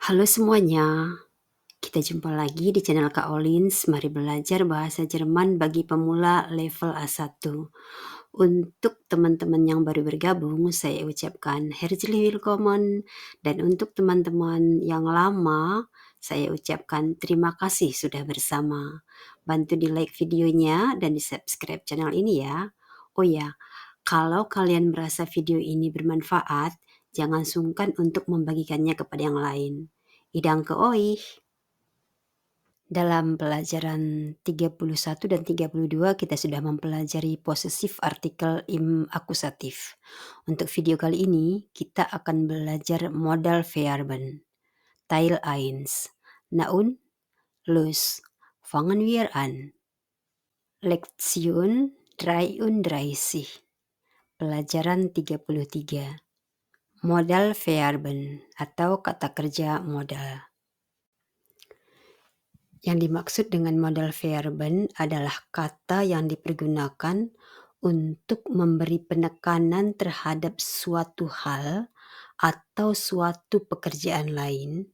Halo semuanya, kita jumpa lagi di channel Kak Olins. Mari belajar bahasa Jerman bagi pemula level A1. Untuk teman-teman yang baru bergabung, saya ucapkan herzlich willkommen. Dan untuk teman-teman yang lama, saya ucapkan terima kasih sudah bersama. Bantu di like videonya dan di subscribe channel ini ya. Oh ya, kalau kalian merasa video ini bermanfaat, jangan sungkan untuk membagikannya kepada yang lain. Idang ke Oi. Dalam pelajaran 31 dan 32 kita sudah mempelajari possessive artikel im akusatif. Untuk video kali ini kita akan belajar modal Verben. Teil 1. Naun, los, fangen wir an. Lektion 33. Pelajaran 33. Modal Verben atau kata kerja modal. Yang dimaksud dengan modal Verben adalah kata yang dipergunakan untuk memberi penekanan terhadap suatu hal atau suatu pekerjaan lain,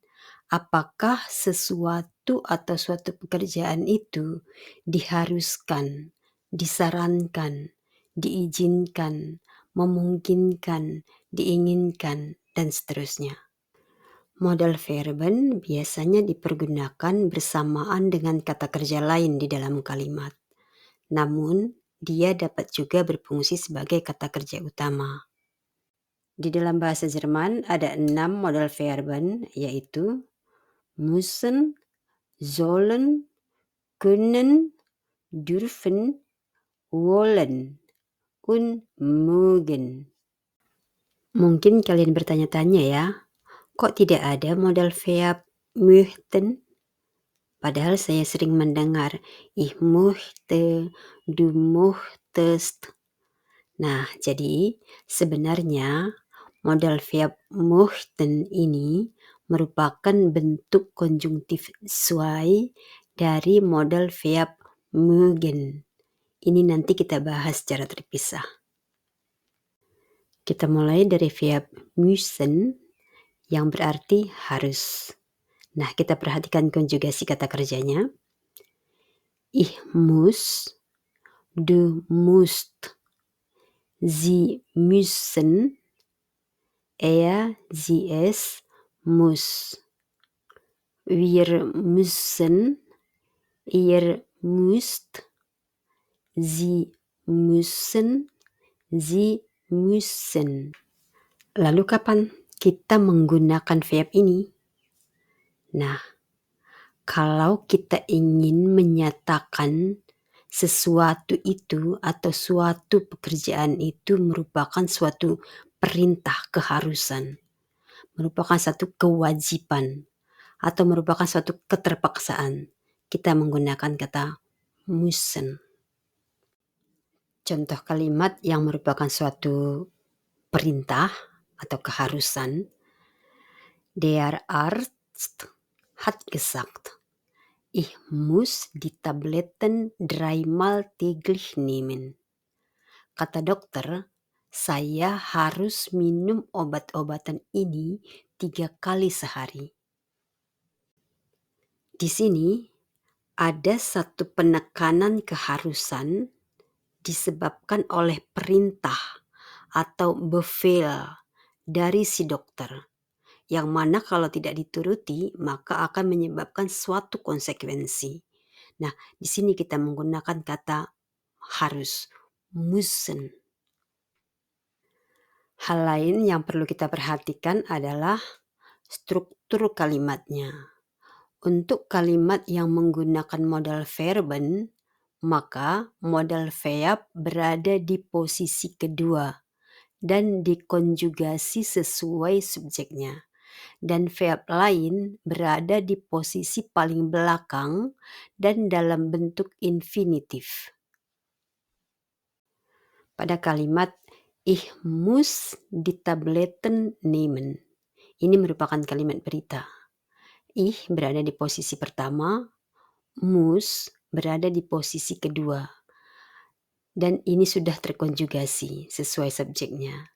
apakah sesuatu atau suatu pekerjaan itu diharuskan, disarankan, diizinkan, memungkinkan, diinginkan, dan seterusnya. Modal Verben biasanya dipergunakan bersamaan dengan kata kerja lain di dalam kalimat. Namun, dia dapat juga berfungsi sebagai kata kerja utama. Di dalam bahasa Jerman ada 6 modal Verben, yaitu müssen, sollen, können, dürfen, wollen, und mögen. Mungkin kalian bertanya-tanya ya, kok tidak ada modal verb möchten? Padahal saya sering mendengar, ich möchte, du möchtest. Nah, jadi sebenarnya modal verb möchten ini merupakan bentuk konjungtif zwei dari modal verb mögen. Ini nanti kita bahas secara terpisah. Kita mulai dari verb müssen yang berarti harus. Nah, kita perhatikan konjugasi kata kerjanya. Ich muss, du musst, sie müssen, er, sie, es muss. Wir müssen, ihr müsst, sie müssen, sie müssen. Lalu kapan kita menggunakan verb ini? Nah, kalau kita ingin menyatakan sesuatu itu atau suatu pekerjaan itu merupakan suatu perintah keharusan, merupakan satu kewajiban, atau merupakan suatu keterpaksaan, kita menggunakan kata müssen. Contoh kalimat yang merupakan suatu perintah atau keharusan, der Arzt hat gesagt, ich muss die Tabletten 3-mal täglich nehmen. Kata dokter, saya harus minum obat-obatan ini 3 kali sehari. Di sini ada satu penekanan keharusan disebabkan oleh perintah atau befehl dari si dokter, yang mana kalau tidak dituruti maka akan menyebabkan suatu konsekuensi. Nah, di sini kita menggunakan kata harus, müssen. Hal lain yang perlu kita perhatikan adalah struktur kalimatnya. Untuk kalimat yang menggunakan modal verben, maka modal verb berada di posisi kedua dan dikonjugasi sesuai subjeknya. Dan verb lain berada di posisi paling belakang dan dalam bentuk infinitif. Pada kalimat ich muss die Tabletten nehmen, ini merupakan kalimat berita. Ich berada di posisi pertama, muss berada di posisi kedua. Dan ini sudah terkonjugasi sesuai subjeknya.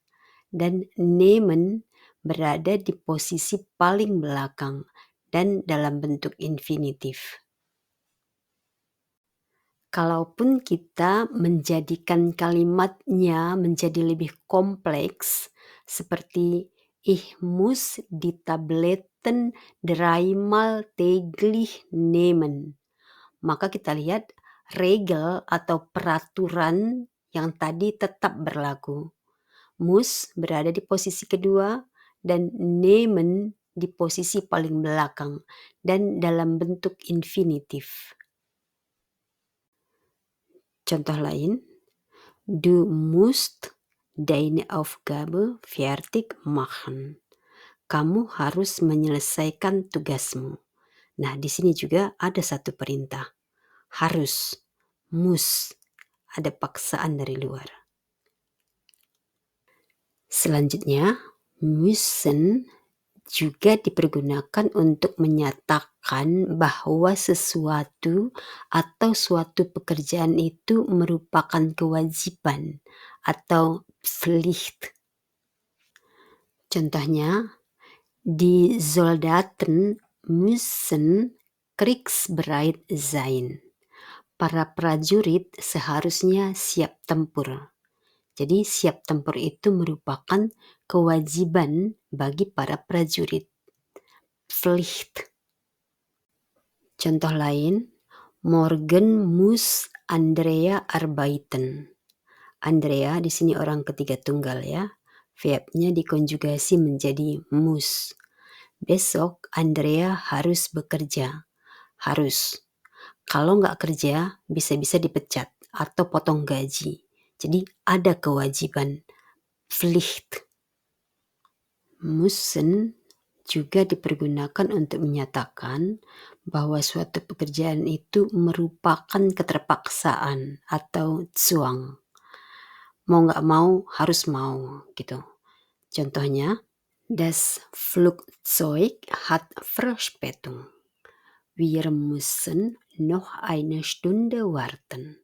Dan nehmen berada di posisi paling belakang dan dalam bentuk infinitif. Kalaupun kita menjadikan kalimatnya menjadi lebih kompleks, seperti Ich muss die Tabletten dreimal täglich nehmen. Maka kita lihat regel atau peraturan yang tadi tetap berlaku. Muss berada di posisi kedua dan nehmen di posisi paling belakang dan dalam bentuk infinitif. Contoh lain, du musst deine Aufgabe fertig machen. Kamu harus menyelesaikan tugasmu. Nah, di sini juga ada satu perintah. Harus, muss, ada paksaan dari luar. Selanjutnya, müssen juga dipergunakan untuk menyatakan bahwa sesuatu atau suatu pekerjaan itu merupakan kewajiban atau Pflicht. Contohnya, die Soldaten müssen kriegsbereit sein. Para prajurit seharusnya siap tempur. Jadi siap tempur itu merupakan kewajiban bagi para prajurit. Pflicht. Contoh lain, morgen muss Andrea arbeiten. Andrea di sini orang ketiga tunggal ya. Verbnya dikonjugasi menjadi muss. Besok Andrea harus bekerja. Harus. Kalau nggak kerja, bisa-bisa dipecat atau potong gaji. Jadi ada kewajiban. Pflicht. Müssen juga dipergunakan untuk menyatakan bahwa suatu pekerjaan itu merupakan keterpaksaan atau Zwang. Mau nggak mau, harus mau gitu. Contohnya, das Flugzeug hat Verspätung. Wir müssen noch eine Stunde warten.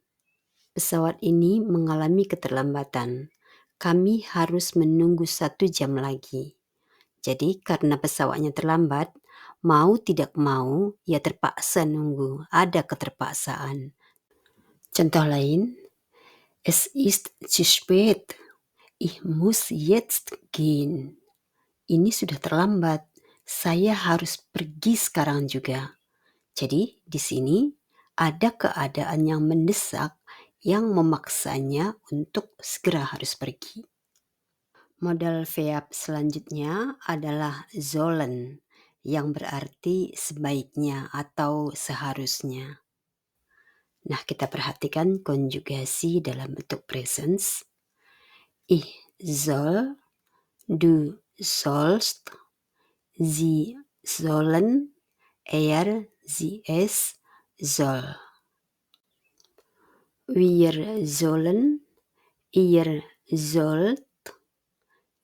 Pesawat ini mengalami keterlambatan. Kami harus menunggu 1 jam lagi. Jadi karena pesawatnya terlambat, mau tidak mau, ya terpaksa nunggu. Ada keterpaksaan. Contoh lain, es ist zu spät. Ich muss jetzt gehen. Ini sudah terlambat. Saya harus pergi sekarang juga. Jadi di sini ada keadaan yang mendesak yang memaksanya untuk segera harus pergi. Modal verb selanjutnya adalah sollen yang berarti sebaiknya atau seharusnya. Nah, kita perhatikan konjugasi dalam bentuk presens. Ich soll, du sollst, sie sollen, er, sie, es soll. Wir sollen, ihr sollt,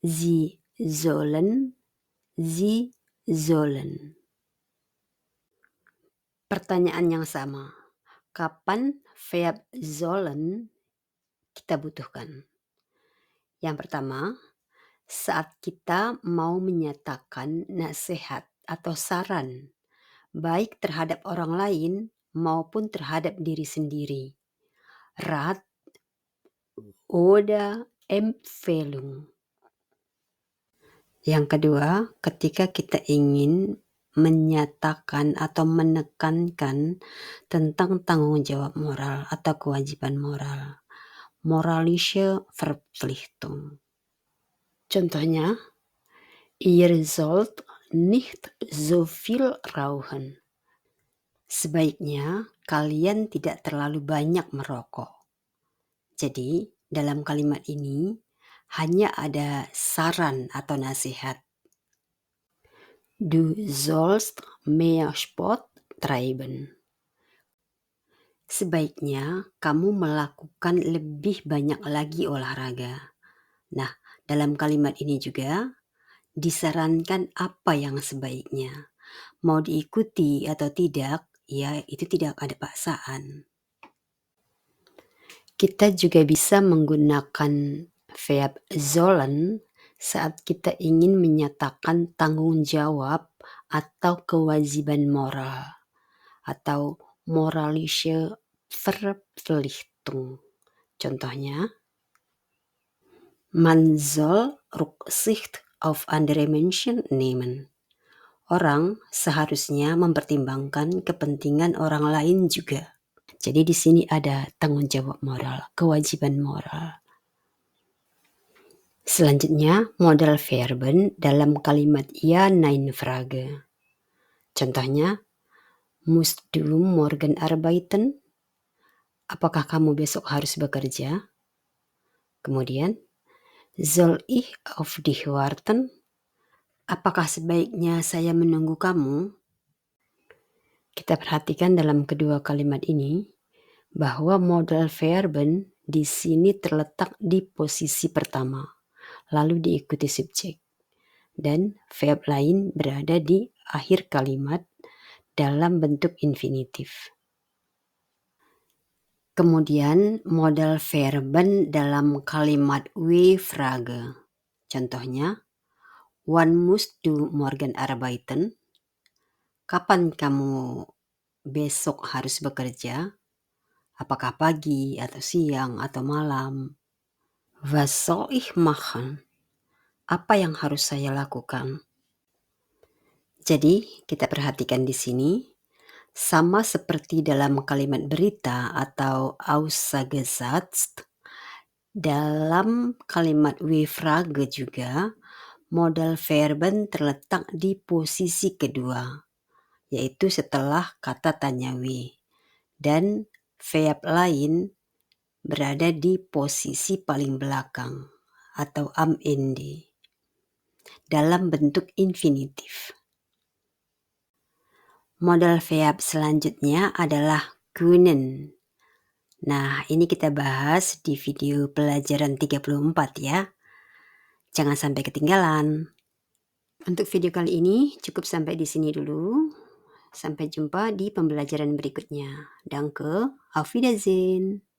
sie sollen, sie sollen. Pertanyaan yang sama. Kapan verb sollen kita butuhkan? Yang pertama, saat kita mau menyatakan nasihat atau saran, baik terhadap orang lain maupun terhadap diri sendiri. Rat oder Empfehlung. Yang kedua, ketika kita ingin menyatakan atau menekankan tentang tanggung jawab moral atau kewajiban moral. Moralische Verpflichtung. Contohnya, ihr sollt nicht so viel rauchen. Sebaiknya kalian tidak terlalu banyak merokok. Jadi, dalam kalimat ini hanya ada saran atau nasihat. Du sollst mehr Sport treiben. Sebaiknya kamu melakukan lebih banyak lagi olahraga. Nah, dalam kalimat ini juga disarankan apa yang sebaiknya. Mau diikuti atau tidak, ya itu tidak ada paksaan. Kita juga bisa menggunakan verb sollen saat kita ingin menyatakan tanggung jawab atau kewajiban moral atau moralische Verpflichtung. Contohnya, man soll Rücksicht auf andere Menschen nehmen. Orang seharusnya mempertimbangkan kepentingan orang lain juga. Jadi di sini ada tanggung jawab moral, kewajiban moral. Selanjutnya, modal verben dalam kalimat ja, nein Frage. Contohnya, musst du morgen arbeiten? Apakah kamu besok harus bekerja? Kemudian, soll ich auf dich warten? Apakah sebaiknya saya menunggu kamu? Kita perhatikan dalam kedua kalimat ini bahwa modal verben di sini terletak di posisi pertama, lalu diikuti subjek, dan verb lain berada di akhir kalimat dalam bentuk infinitif. Kemudian modal verben dalam kalimat W-Frage. Contohnya, wann musst du morgen arbeiten? Kapan kamu besok harus bekerja? Apakah pagi atau siang atau malam? Was soll ich machen? Apa yang harus saya lakukan? Jadi, kita perhatikan di sini, sama seperti dalam kalimat berita atau Aussagesatz, dalam kalimat W-Frage juga, modal verben terletak di posisi kedua, yaitu setelah kata tanya W, dan verb lain berada di posisi paling belakang atau am Ende dalam bentuk infinitif. Modal verb selanjutnya adalah können. Nah, ini kita bahas di video pelajaran 34 ya. Jangan sampai ketinggalan. Untuk video kali ini cukup sampai di sini dulu. Sampai jumpa di pembelajaran berikutnya. Danke, auf Wiedersehen.